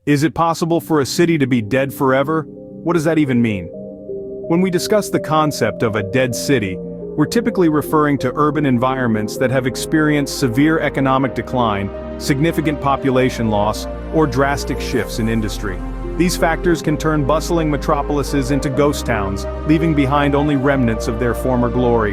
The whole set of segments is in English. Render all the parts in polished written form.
Is it possible for a city to be dead forever? What does that even mean? When we discuss the concept of a dead city, we're typically referring to urban environments that have experienced severe economic decline, significant population loss, or drastic shifts in industry. These factors can turn bustling metropolises into ghost towns, leaving behind only remnants of their former glory.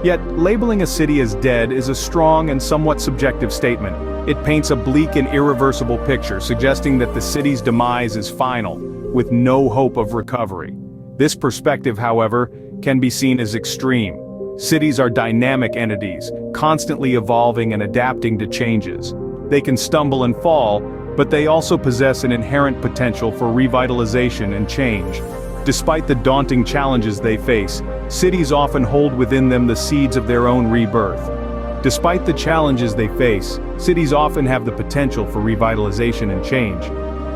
Yet, labeling a city as dead is a strong and somewhat subjective statement. It paints a bleak and irreversible picture, suggesting that the city's demise is final, with no hope of recovery. This perspective, however, can be seen as extreme. Cities are dynamic entities, constantly evolving and adapting to changes. They can stumble and fall, but they also possess an inherent potential for revitalization and change. Despite the daunting challenges they face, cities often hold within them the seeds of their own rebirth. Despite the challenges they face, cities often have the potential for revitalization and change.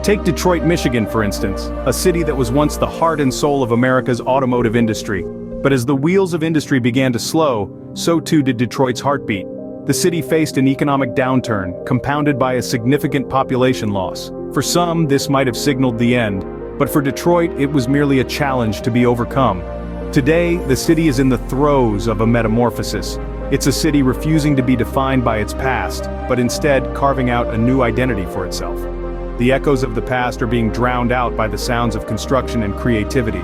Take Detroit, Michigan, for instance, a city that was once the heart and soul of America's automotive industry. But as the wheels of industry began to slow, so too did Detroit's heartbeat. The city faced an economic downturn, compounded by a significant population loss. For some, this might have signaled the end, but for Detroit, it was merely a challenge to be overcome. Today, the city is in the throes of a metamorphosis. It's a city refusing to be defined by its past, but instead carving out a new identity for itself. The echoes of the past are being drowned out by the sounds of construction and creativity.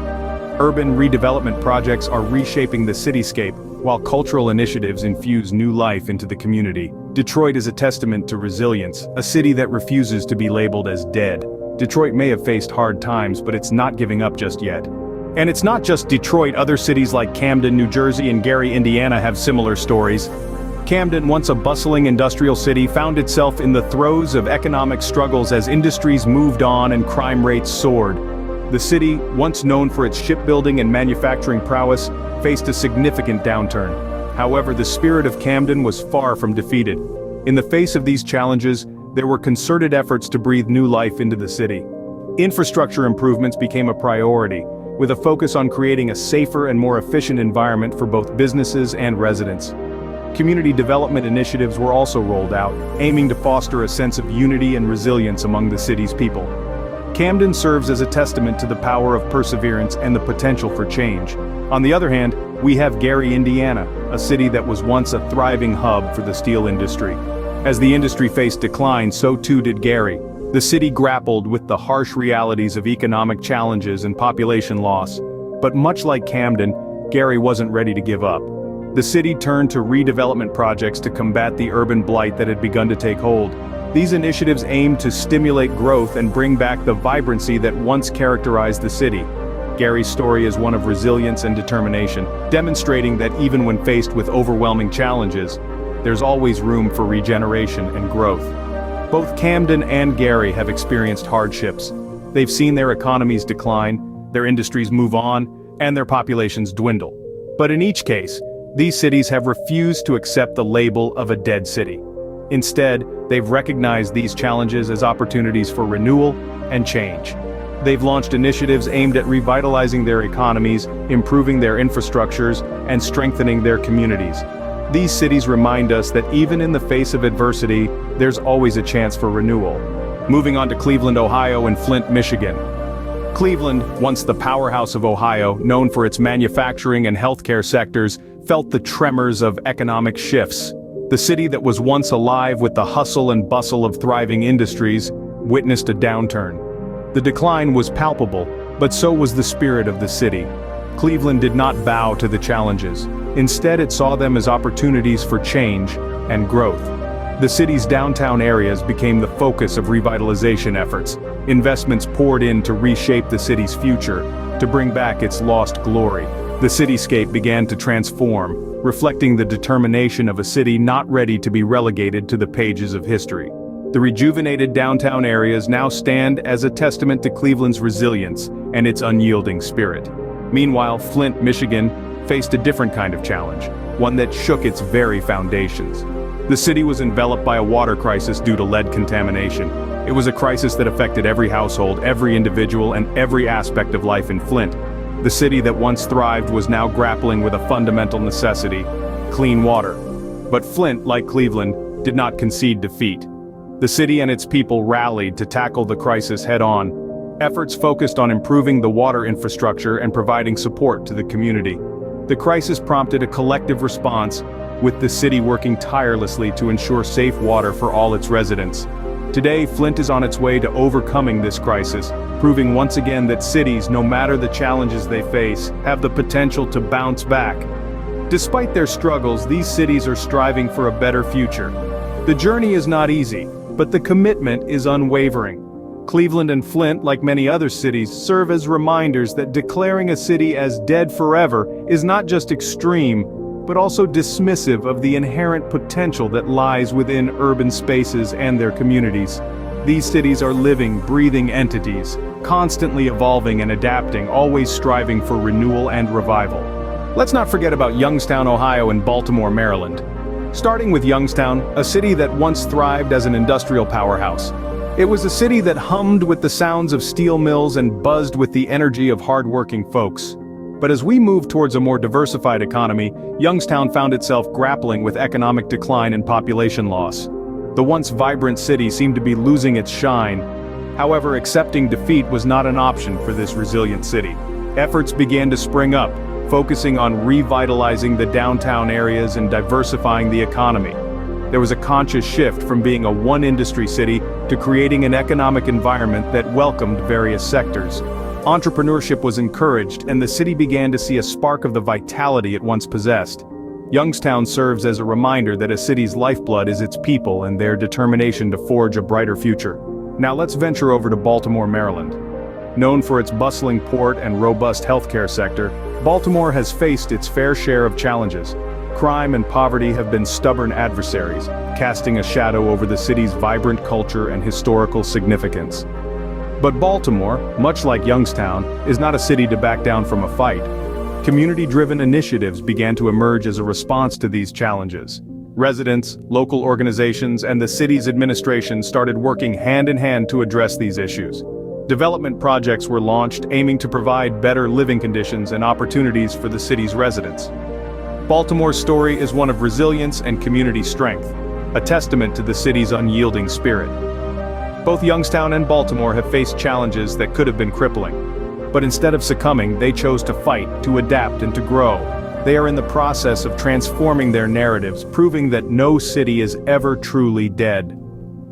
Urban redevelopment projects are reshaping the cityscape, while cultural initiatives infuse new life into the community. Detroit is a testament to resilience, a city that refuses to be labeled as dead. Detroit may have faced hard times, but it's not giving up just yet. And it's not just Detroit, other cities like Camden, New Jersey and Gary, Indiana have similar stories. Camden, once a bustling industrial city, found itself in the throes of economic struggles as industries moved on and crime rates soared. The city, once known for its shipbuilding and manufacturing prowess, faced a significant downturn. However, the spirit of Camden was far from defeated. In the face of these challenges, there were concerted efforts to breathe new life into the city. Infrastructure improvements became a priority, with a focus on creating a safer and more efficient environment for both businesses and residents. Community development initiatives were also rolled out, aiming to foster a sense of unity and resilience among the city's people. Camden serves as a testament to the power of perseverance and the potential for change. On the other hand, we have Gary, Indiana, a city that was once a thriving hub for the steel industry. As the industry faced decline, so too did Gary. The city grappled with the harsh realities of economic challenges and population loss. But much like Camden, Gary wasn't ready to give up. The city turned to redevelopment projects to combat the urban blight that had begun to take hold. These initiatives aimed to stimulate growth and bring back the vibrancy that once characterized the city. Gary's story is one of resilience and determination, demonstrating that even when faced with overwhelming challenges, there's always room for regeneration and growth. Both Camden and Gary have experienced hardships. They've seen their economies decline, their industries move on, and their populations dwindle. But in each case, these cities have refused to accept the label of a dead city. Instead, they've recognized these challenges as opportunities for renewal and change. They've launched initiatives aimed at revitalizing their economies, improving their infrastructures, and strengthening their communities. These cities remind us that even in the face of adversity, there's always a chance for renewal. Moving on to Cleveland, Ohio and Flint, Michigan. Cleveland, once the powerhouse of Ohio, known for its manufacturing and healthcare sectors, felt the tremors of economic shifts. The city that was once alive with the hustle and bustle of thriving industries witnessed a downturn. The decline was palpable, but so was the spirit of the city. Cleveland did not bow to the challenges. Instead, it saw them as opportunities for change and growth. The city's downtown areas became the focus of revitalization efforts. Investments poured in to reshape the city's future, to bring back its lost glory. The cityscape began to transform, reflecting the determination of a city not ready to be relegated to the pages of history. The rejuvenated downtown areas now stand as a testament to Cleveland's resilience and its unyielding spirit. Meanwhile, Flint, Michigan, faced a different kind of challenge, one that shook its very foundations. The city was enveloped by a water crisis due to lead contamination. It was a crisis that affected every household, every individual, and every aspect of life in Flint. The city that once thrived was now grappling with a fundamental necessity: clean water. But Flint, like Cleveland, did not concede defeat. The city and its people rallied to tackle the crisis head-on. Efforts focused on improving the water infrastructure and providing support to the community. The crisis prompted a collective response, with the city working tirelessly to ensure safe water for all its residents. Today, Flint is on its way to overcoming this crisis, proving once again that cities, no matter the challenges they face, have the potential to bounce back. Despite their struggles, these cities are striving for a better future. The journey is not easy, but the commitment is unwavering. Cleveland and Flint, like many other cities, serve as reminders that declaring a city as dead forever is not just extreme, but also dismissive of the inherent potential that lies within urban spaces and their communities. These cities are living, breathing entities, constantly evolving and adapting, always striving for renewal and revival. Let's not forget about Youngstown, Ohio and Baltimore, Maryland. Starting with Youngstown, a city that once thrived as an industrial powerhouse. It was a city that hummed with the sounds of steel mills and buzzed with the energy of hard-working folks. But as we move towards a more diversified economy, Youngstown found itself grappling with economic decline and population loss. The once vibrant city seemed to be losing its shine. However, accepting defeat was not an option for this resilient city. Efforts began to spring up, focusing on revitalizing the downtown areas and diversifying the economy. There was a conscious shift from being a one-industry city to creating an economic environment that welcomed various sectors. Entrepreneurship was encouraged, and the city began to see a spark of the vitality it once possessed. Youngstown serves as a reminder that a city's lifeblood is its people and their determination to forge a brighter future. Now let's venture over to Baltimore, Maryland. Known for its bustling port and robust healthcare sector, Baltimore has faced its fair share of challenges. Crime and poverty have been stubborn adversaries, casting a shadow over the city's vibrant culture and historical significance. But Baltimore, much like Youngstown, is not a city to back down from a fight. Community-driven initiatives began to emerge as a response to these challenges. Residents, local organizations, and the city's administration started working hand-in-hand to address these issues. Development projects were launched aiming to provide better living conditions and opportunities for the city's residents. Baltimore's story is one of resilience and community strength, a testament to the city's unyielding spirit. Both Youngstown and Baltimore have faced challenges that could have been crippling. But instead of succumbing, they chose to fight, to adapt, and to grow. They are in the process of transforming their narratives, proving that no city is ever truly dead.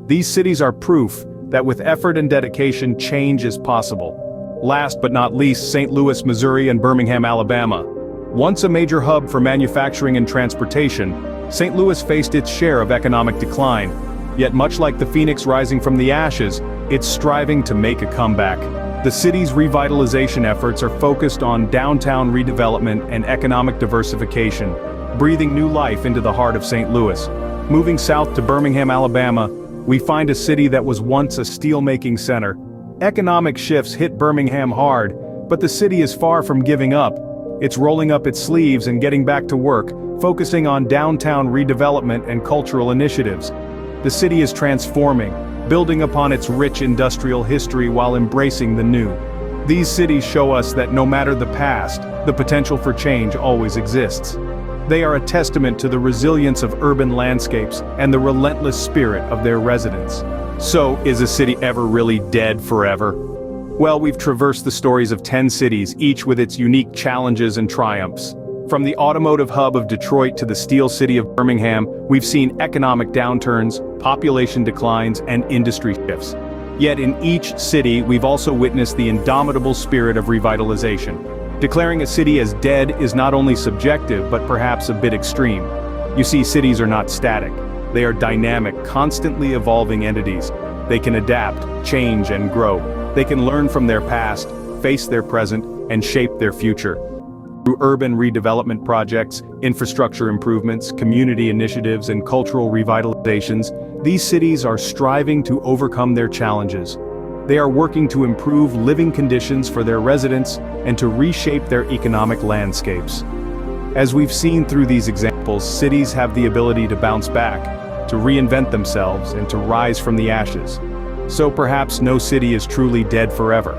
These cities are proof that with effort and dedication, change is possible. Last but not least, St. Louis, Missouri and Birmingham, Alabama. Once a major hub for manufacturing and transportation, St. Louis faced its share of economic decline. Yet much like the phoenix rising from the ashes, it's striving to make a comeback. The city's revitalization efforts are focused on downtown redevelopment and economic diversification, breathing new life into the heart of St. Louis. Moving south to Birmingham, Alabama, we find a city that was once a steel-making center. Economic shifts hit Birmingham hard, but the city is far from giving up. It's rolling up its sleeves and getting back to work, focusing on downtown redevelopment and cultural initiatives. The city is transforming, building upon its rich industrial history while embracing the new. These cities show us that no matter the past, the potential for change always exists. They are a testament to the resilience of urban landscapes and the relentless spirit of their residents. So, is a city ever really dead forever? Well, we've traversed the stories of 10 cities, each with its unique challenges and triumphs. From the automotive hub of Detroit to the steel city of Birmingham, we've seen economic downturns, population declines, and industry shifts. Yet in each city, we've also witnessed the indomitable spirit of revitalization. Declaring a city as dead is not only subjective, but perhaps a bit extreme. You see, cities are not static. They are dynamic, constantly evolving entities. They can adapt, change, and grow. They can learn from their past, face their present, and shape their future. Through urban redevelopment projects, infrastructure improvements, community initiatives, and cultural revitalizations, these cities are striving to overcome their challenges. They are working to improve living conditions for their residents and to reshape their economic landscapes. As we've seen through these examples, cities have the ability to bounce back, to reinvent themselves, and to rise from the ashes. So perhaps no city is truly dead forever.